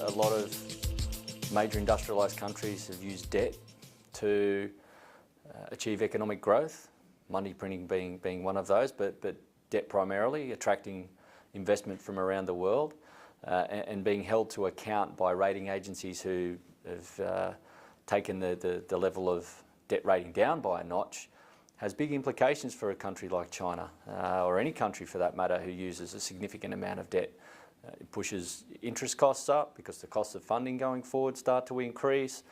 A lot of major industrialised countries have used debt to achieve economic growth, money printing being one of those, but debt primarily, attracting investment from around the world and being held to account by rating agencies who have taken the level of debt rating down by a notch has big implications for a country like China, or any country for that matter who uses a significant amount of debt. It pushes interest costs up because the costs of funding going forward start to increase,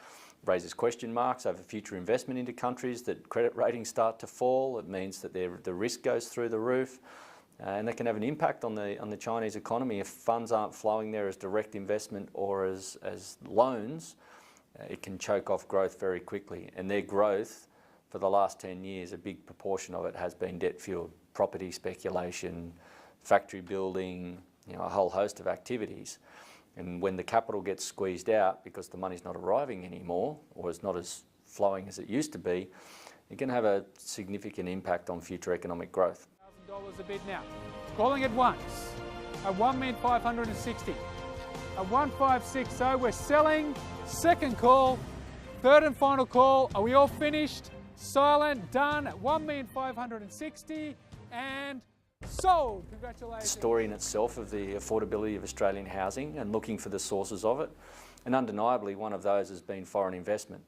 raises question marks over future investment into countries, that credit ratings start to fall. It means that the risk goes through the roof, and that can have an impact on the Chinese economy if funds aren't flowing there as direct investment or as loans. It can choke off growth very quickly, and their growth for the last 10 years, a big proportion of it has been debt-fueled. Property speculation, factory building, a whole host of activities. And when the capital gets squeezed out because the money's not arriving anymore, or is not as flowing as it used to be, it can have a significant impact on future economic growth. $1,000 a bid now. Calling it once. A 1,560. A 1,560. We're selling. Second call. Third and final call. Are we all finished? Silent. Done. At 1,560 and sold. Congratulations. The story in itself of the affordability of Australian housing and looking for the sources of it, and undeniably one of those has been foreign investment,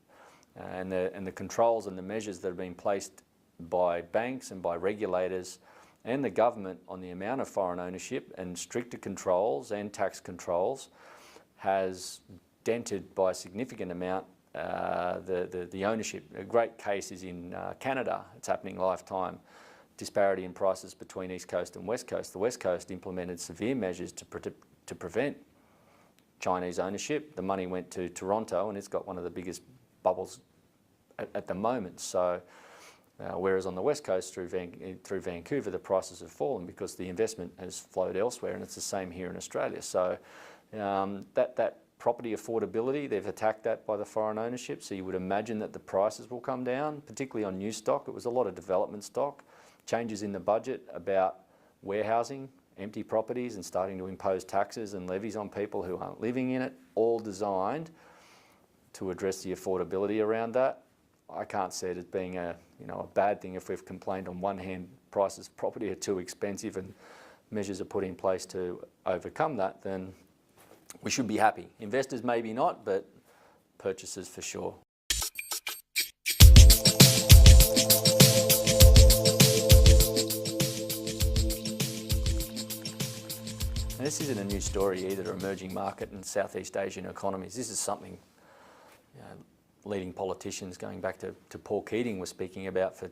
and the controls and the measures that have been placed by banks and by regulators and the government on the amount of foreign ownership and stricter controls and tax controls has dented by a significant amount the ownership. A great case is in Canada. It's happening lifetime. Disparity in prices between East Coast and West Coast. The West Coast implemented severe measures to prevent Chinese ownership. The money went to Toronto, and it's got one of the biggest bubbles at the moment. So, whereas on the West Coast through Vancouver, the prices have fallen because the investment has flowed elsewhere, and it's the same here in Australia. So that property affordability, they've attacked that by the foreign ownership. So you would imagine that the prices will come down, particularly on new stock. It was a lot of development stock. Changes in the budget about warehousing, empty properties, and starting to impose taxes and levies on people who aren't living in it, all designed to address the affordability around that. I can't see it as being a bad thing if we've complained on one hand prices of property are too expensive and measures are put in place to overcome that, then we should be happy. Investors maybe not, but purchasers for sure. And this isn't a new story either, emerging market and Southeast Asian economies. This is something leading politicians going back to Paul Keating was speaking about for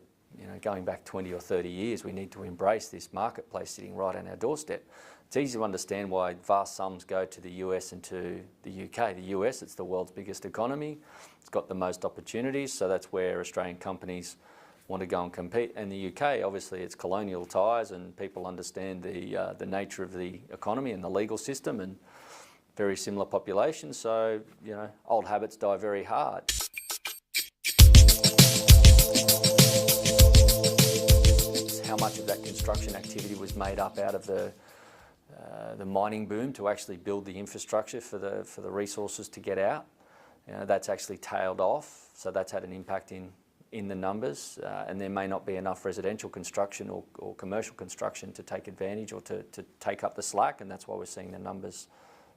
going back 20 or 30 years. We need to embrace this marketplace sitting right on our doorstep. It's easy to understand why vast sums go to the US and to the UK. The US, it's the world's biggest economy. It's got the most opportunities, so that's where Australian companies want to go and compete. And the UK, obviously, it's colonial ties, and people understand the nature of the economy and the legal system, and very similar populations. So, old habits die very hard. How much of that construction activity was made up out of the mining boom to actually build the infrastructure for the resources to get out? That's actually tailed off, so that's had an impact in the numbers, and there may not be enough residential construction or commercial construction to take advantage or to take up the slack, and that's why we're seeing the numbers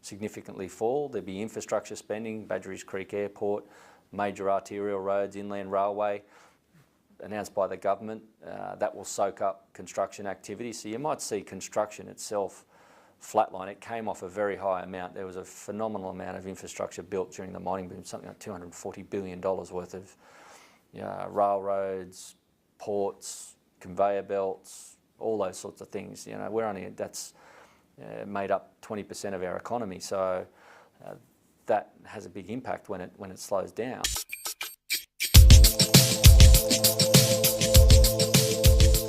significantly fall. There'll be infrastructure spending, Badgerys Creek Airport, major arterial roads, inland railway, announced by the government, that will soak up construction activity. So you might see construction itself flatline. It came off a very high amount. There was a phenomenal amount of infrastructure built during the mining boom, something like $240 billion worth of railroads, ports, conveyor belts, all those sorts of things. That's made up 20% of our economy. So that has a big impact when it slows down.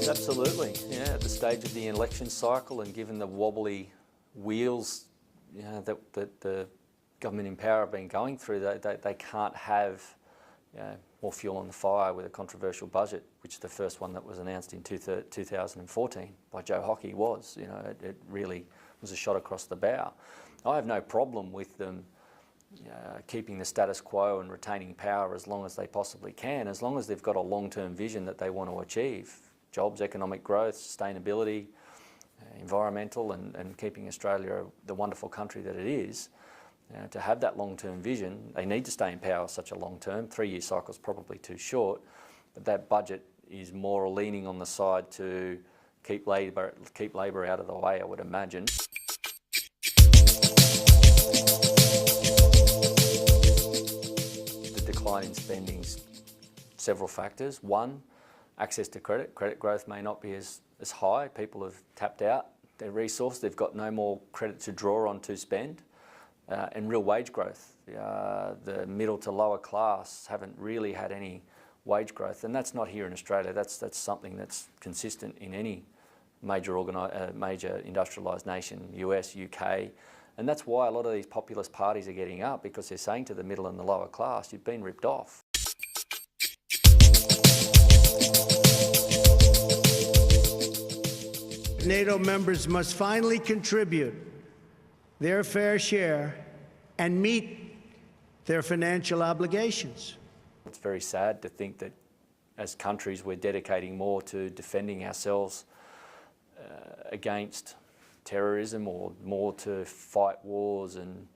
Absolutely, at the stage of the election cycle, and given the wobbly wheels that the government in power have been going through, they can't have more fuel on the fire with a controversial budget, which the first one that was announced in 2014 by Joe Hockey was. It really was a shot across the bow. I have no problem with them keeping the status quo and retaining power as long as they possibly can, as long as they've got a long-term vision that they want to achieve. Jobs, economic growth, sustainability, environmental, and keeping Australia the wonderful country that it is. To have that long-term vision, they need to stay in power such a long term. 3-year cycle is probably too short, but that budget is more leaning on the side to keep Labor out of the way, I would imagine. The decline in spending's several factors. One, access to credit. Credit growth may not be as high. People have tapped out their resource. They've got no more credit to draw on to spend. And real wage growth. The middle to lower class haven't really had any wage growth, and that's not here in Australia. That's something that's consistent in any major industrialised nation, US, UK, and that's why a lot of these populist parties are getting up, because they're saying to the middle and the lower class, you've been ripped off. NATO members must finally contribute their fair share and meet their financial obligations. It's very sad to think that as countries we're dedicating more to defending ourselves against terrorism, or more to fight wars and,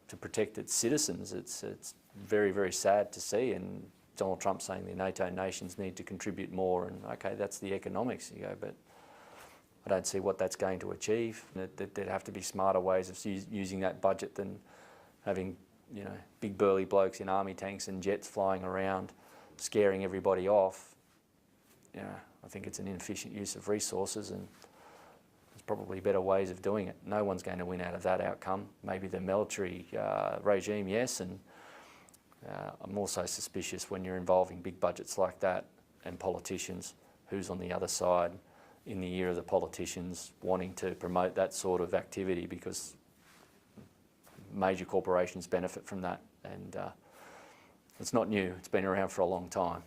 to protect its citizens. It's very, very sad to see, and Donald Trump saying the NATO nations need to contribute more, and okay, that's the economics, you go, but I don't see what that's going to achieve. There'd have to be smarter ways of using that budget than having, big burly blokes in army tanks and jets flying around, scaring everybody off. I think it's an inefficient use of resources, and there's probably better ways of doing it. No one's going to win out of that outcome. Maybe the military regime, yes, and I'm also suspicious when you're involving big budgets like that and politicians, who's on the other side in the ear of the politicians wanting to promote that sort of activity, because major corporations benefit from that, and it's not new. It's been around for a long time.